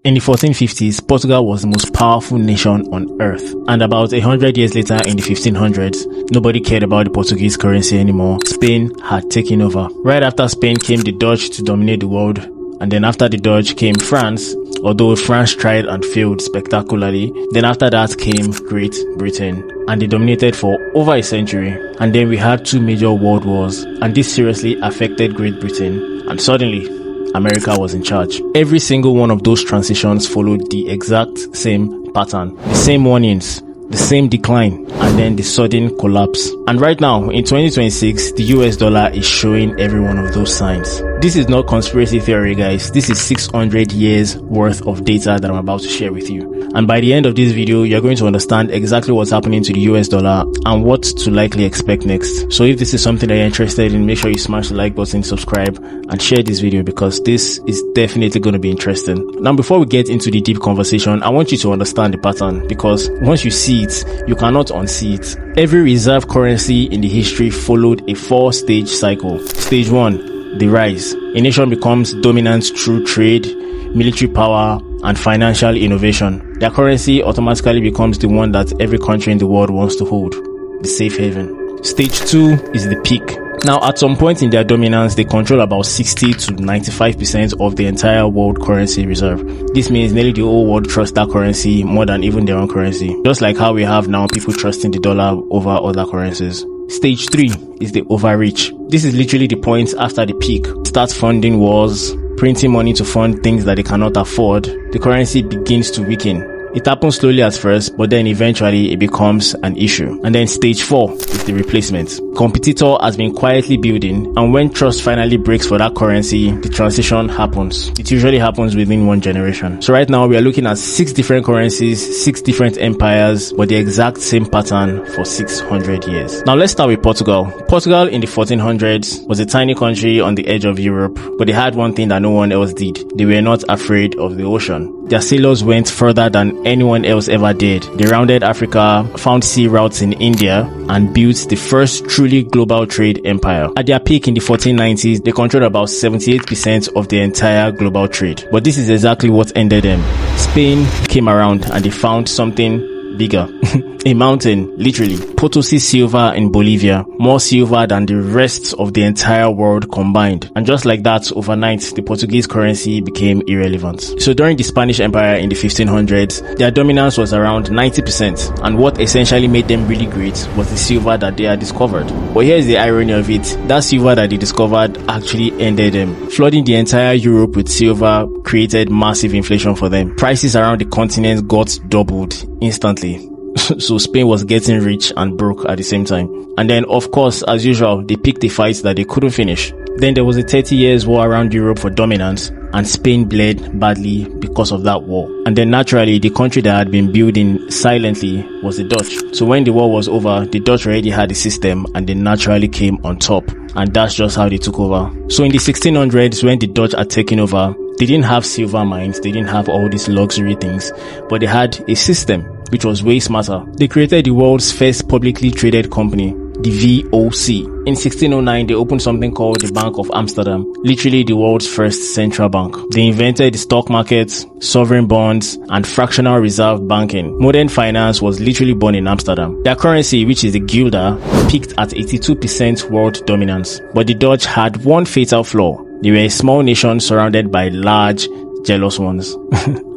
In the 1450s, Portugal was the most powerful nation on earth. And about 100 years later, in the 1500s, nobody cared about the Portuguese currency anymore. Spain had taken over. Right after Spain came the Dutch to dominate the world. And then after the Dutch came France, although France tried and failed spectacularly. Then after that came Great Britain. And they dominated for over a century. And then we had two major world wars. And this seriously affected Great Britain. And suddenly, America was in charge. Every single one of those transitions followed the exact same pattern. The same warnings, the same decline, and then the sudden collapse. And right now, in 2026, the US dollar is showing every one of those signs. This is not conspiracy theory, guys. This is 600 years worth of data that I'm about to share with you. And by the end of this video, you're going to understand exactly what's happening to the US dollar and what to likely expect next. So if this is something that you're interested in, make sure you smash the like button, subscribe, and share this video because this is definitely going to be interesting. Now, before we get into the deep conversation, I want you to understand the pattern because once you see it, you cannot unsee it. Every reserve currency in the history followed a 4-stage cycle. Stage 1, the rise. A nation becomes dominant through trade, military power, and financial innovation. Their currency automatically becomes the one that every country in the world wants to hold, the safe haven. Stage 2 is the peak. Now, at some point in their dominance, they control about 60 to 95% of the entire world currency reserve. This means nearly the whole world trusts that currency more than even their own currency. Just like how we have now people trusting the dollar over other currencies. Stage 3 is the overreach. This is literally the point after the peak. Start funding wars, printing money to fund things that they cannot afford. The currency begins to weaken. It happens slowly at first, but then eventually it becomes an issue. And then stage 4 is the replacement. Competitor has been quietly building, and when trust finally breaks for that currency, the transition happens. It usually happens within one generation. So right now we are looking at 6 different currencies, 6 different empires, but the exact same pattern for 600 years. Now let's start with Portugal. Portugal in the 1400s was a tiny country on the edge of Europe, but they had one thing that no one else did. They were not afraid of the ocean. Their sailors went further than anyone else ever did. They rounded Africa, found sea routes in India, and built the first truly global trade empire. At their peak in the 1490s, they controlled about 78% of the entire global trade. But this is exactly what ended them. Spain came around and they found something bigger. A mountain, literally. Potosi silver in Bolivia. More silver than the rest of the entire world combined. And just like that, overnight, the Portuguese currency became irrelevant. So during the Spanish Empire in the 1500s, their dominance was around 90%. And what essentially made them really great was the silver that they had discovered. But here's the irony of it. That silver that they discovered actually ended them. Flooding the entire Europe with silver created massive inflation for them. Prices around the continent got doubled instantly. So Spain was getting rich and broke at the same time. And then, of course, as usual, they picked a fight that they couldn't finish. Then there was a 30 years war around Europe for dominance, and Spain bled badly because of that war. And then naturally, the country that had been building silently was the Dutch. So when the war was over, the Dutch already had a system and they naturally came on top. And that's just how they took over. So in the 1600s, when the Dutch had taken over, they didn't have silver mines, they didn't have all these luxury things, but they had a system which was way smarter. They created the world's first publicly traded company, the VOC. In 1609, they opened something called the Bank of Amsterdam, literally the world's first central bank. They invented the stock market, sovereign bonds, and fractional reserve banking. Modern finance was literally born in Amsterdam. Their currency, which is the guilder, peaked at 82% world dominance. But the Dutch had one fatal flaw. They were a small nation surrounded by large, jealous ones.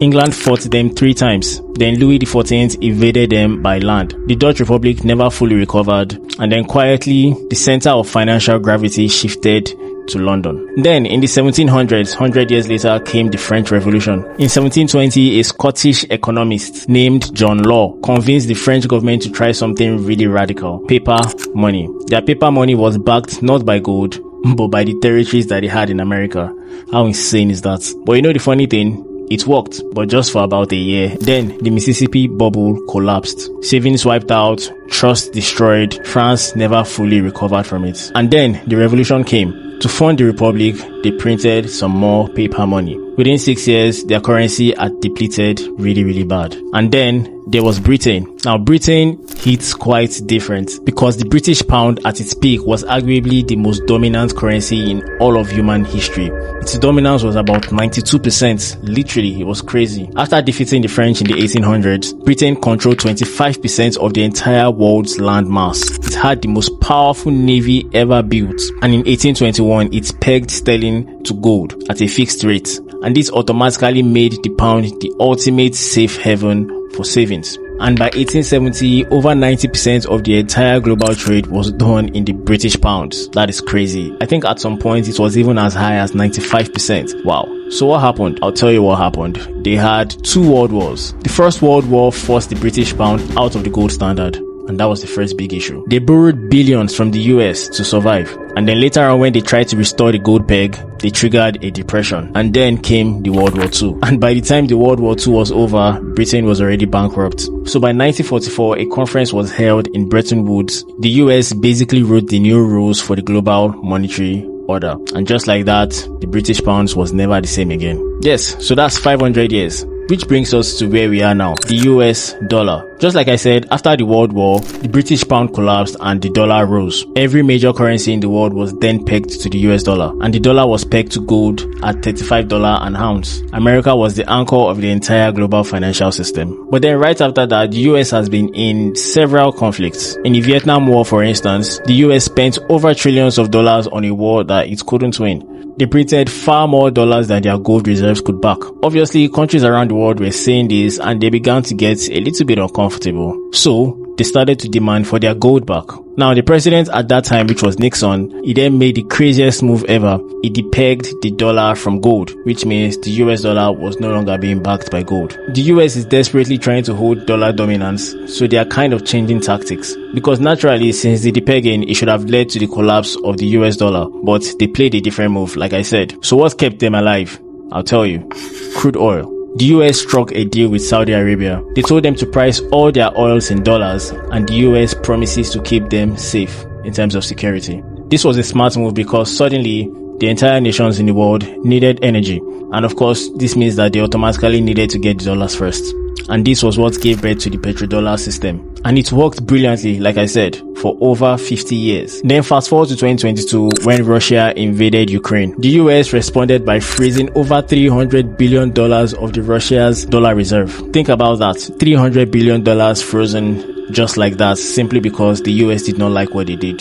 England fought them 3 times. Then Louis XIV invaded them by land. The Dutch Republic never fully recovered, and then quietly, the center of financial gravity shifted to London. Then in the 1700s, 100 years later, came the French Revolution. In 1720, a Scottish economist named John Law convinced the French government to try something really radical: paper money. Their paper money was backed not by gold, but by the territories that they had in America. How insane is that? But you know the funny thing? It worked, but just for about a year. Then the Mississippi bubble collapsed. Savings wiped out, trust destroyed. France never fully recovered from it. And then the revolution came. To fund the republic, they printed some more paper money. Within 6 years, their currency had depleted really bad. And then there was Britain. Now, Britain hits quite different because the British pound at its peak was arguably the most dominant currency in all of human history. Its dominance was about 92%. Literally, it was crazy. After defeating the French in the 1800s, Britain controlled 25% of the entire world's land mass. It had the most powerful navy ever built. And in 1821, it pegged sterling to gold at a fixed rate. And this automatically made the pound the ultimate safe haven for savings. And by 1870, over 90% of the entire global trade was done in the British pounds. That is crazy. I think at some point it was even as high as 95%. Wow. So what happened? I'll tell you what happened. They had 2 world wars. The First World War forced the British pound out of the gold standard. And that was the first big issue. They borrowed billions from the US to survive. And then later on, when they tried to restore the gold peg, they triggered a depression. And then came the World War II. And by the time the World War II was over, Britain was already bankrupt. So by 1944, a conference was held in Bretton Woods. The US basically wrote the new rules for the global monetary order. And just like that, the British pounds was never the same again. Yes, so that's 500 years. Which brings us to where we are now, the US dollar. Just like I said, after the World War, the British pound collapsed and the dollar rose. Every major currency in the world was then pegged to the US dollar, and the dollar was pegged to gold at $35 an ounce. America was the anchor of the entire global financial system. But then right after that, the US has been in several conflicts. In the Vietnam War, for instance, the US spent over trillions of dollars on a war that it couldn't win. They printed far more dollars than their gold reserves could back. Obviously, countries around the world were saying this and they began to get a little bit uncomfortable. So, they started to demand for their gold back. Now, the president at that time, which was Nixon, he then made the craziest move ever. He depegged the dollar from gold, which means the US dollar was no longer being backed by gold. The US is desperately trying to hold dollar dominance, so they are kind of changing tactics. Because naturally, since the depegging, it should have led to the collapse of the US dollar, but they played a different move, like I said. So what kept them alive? I'll tell you. Crude oil. The US struck a deal with Saudi Arabia. They told them to price all their oils in dollars, and the US promises to keep them safe in terms of security. This was a smart move because suddenly the entire nations in the world needed energy. And of course, this means that they automatically needed to get the dollars first. And this was what gave birth to the petrodollar system. And it worked brilliantly, like I said, for over 50 years. Then fast forward to 2022 when Russia invaded Ukraine. The US responded by freezing over $300 billion of the Russia's dollar reserve. Think about that. $300 billion frozen just like that, simply because the US did not like what they did.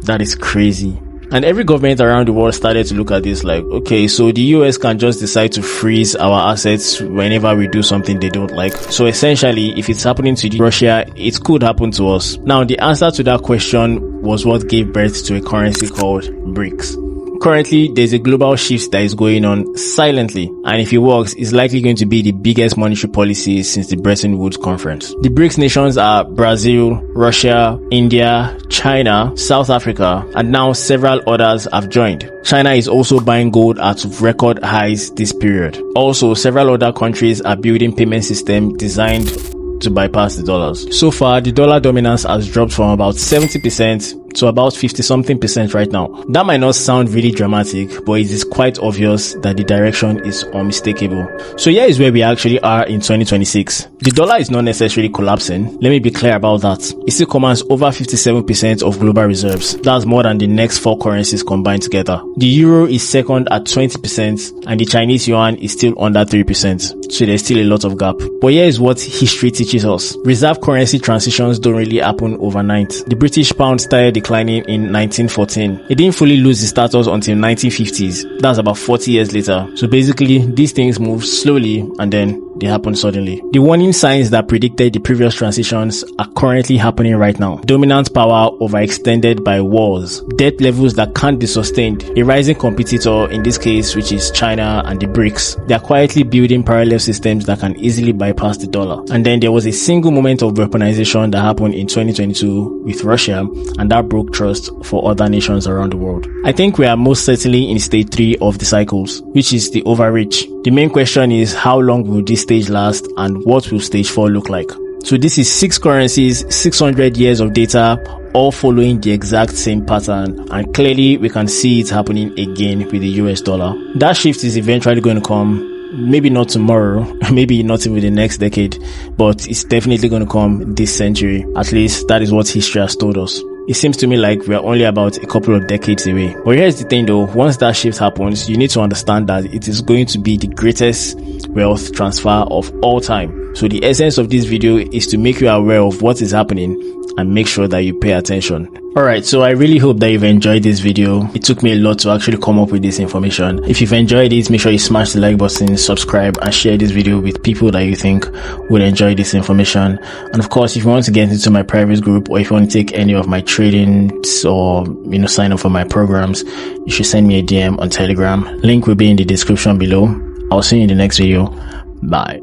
That is crazy. And every government around the world started to look at this like, okay, so the US can just decide to freeze our assets whenever we do something they don't like. So essentially, if it's happening to Russia, it could happen to us. Now, the answer to that question was what gave birth to a currency called BRICS. Currently, there's a global shift that is going on silently, and if it works, it's likely going to be the biggest monetary policy since the Bretton Woods Conference. The BRICS nations are Brazil, Russia, India, China, South Africa, and now several others have joined. China is also buying gold at record highs this period. Also, several other countries are building payment systems designed to bypass the dollars. So far, the dollar dominance has dropped from about 70% to about 50-something% right now. That might not sound really dramatic, but it is quite obvious that the direction is unmistakable. So here is where we actually are in 2026. The dollar is not necessarily collapsing. Let me be clear about that. It still commands over 57% of global reserves. That's more than the next 4 currencies combined together. The euro is second at 20%, and the Chinese yuan is still under 3%. So there's still a lot of gap. But here is what history teaches us. Reserve currency transitions don't really happen overnight. The British pound started declining in 1914. It didn't fully lose its status until 1950s. That's about 40 years later. So basically, these things move slowly and then they happen suddenly. The warning signs that predicted the previous transitions are currently happening right now. Dominant power overextended by wars, debt levels that can't be sustained, a rising competitor, in this case, which is China and the BRICS. They are quietly building parallel systems that can easily bypass the dollar. And then there was a single moment of weaponization that happened in 2022 with Russia, and that broke trust for other nations around the world. I think we are most certainly in stage 3 of the cycles, which is the overreach. The main question is, how long will this stage last, and what will stage 4 look like? So this is 6 currencies, 600 years of data, all following the exact same pattern, and clearly we can see it happening again with the US dollar. That shift is eventually going to come, maybe not tomorrow, maybe not even the next decade, but it's definitely going to come this century. At least that is what history has told us. It seems to me like we are only about a couple of decades away. But here's the thing though, once that shift happens, you need to understand that it is going to be the greatest wealth transfer of all time. So the essence of this video is to make you aware of what is happening and make sure that you pay attention. Alright, so I really hope that you've enjoyed this video. It took me a lot to actually come up with this information. If you've enjoyed it, make sure you smash the like button, subscribe, and share this video with people that you think would enjoy this information. And of course, if you want to get into my private group, or if you want to take any of my trainings or sign up for my programs, you should send me a DM on Telegram. Link will be in the description below. I'll see you in the next video. Bye.